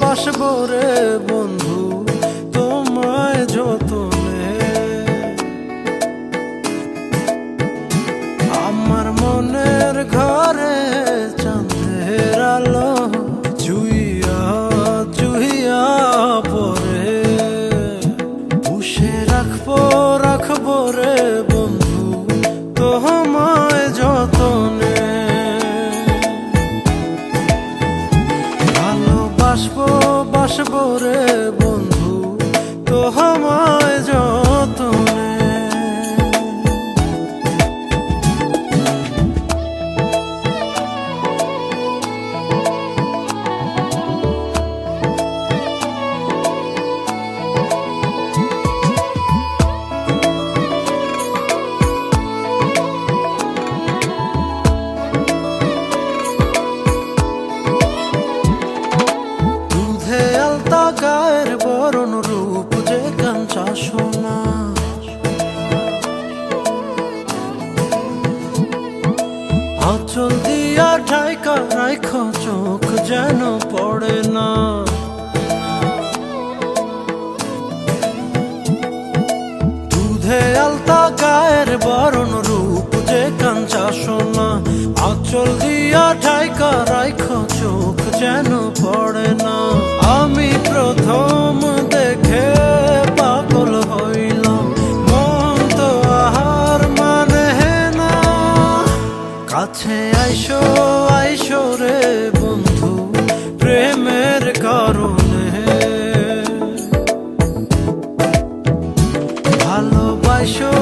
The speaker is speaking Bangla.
বাসবো রে বন্ধু তোমায় যতনে। আমার মনের ঘরে চাঁদের আলো চুইয়া চুইয়া পরে, পুষে রাখবো রে বন্ধু তোমায় যতনে। বাসবো রে বন্ধু তোমায় যতনে। গায়ের বরণ রূপ যে কাঞ্চা সোনা, আঁচল দিয়া ঠাইকা রাইখ চোখ যেন পড়ে না। দুধে আলতা গায়ের বরণ রূপ যে কাঞ্চা সোনা, আঁচল দিয়া ঠাইকা রাইখ চোখ যেন পড়ে না। আমি প্রথম দেখে পাগল হইলাম, মন তো আহার মানে না। কাছে আইসো রে বন্ধু প্রেমের কারণে, ভালোবাসো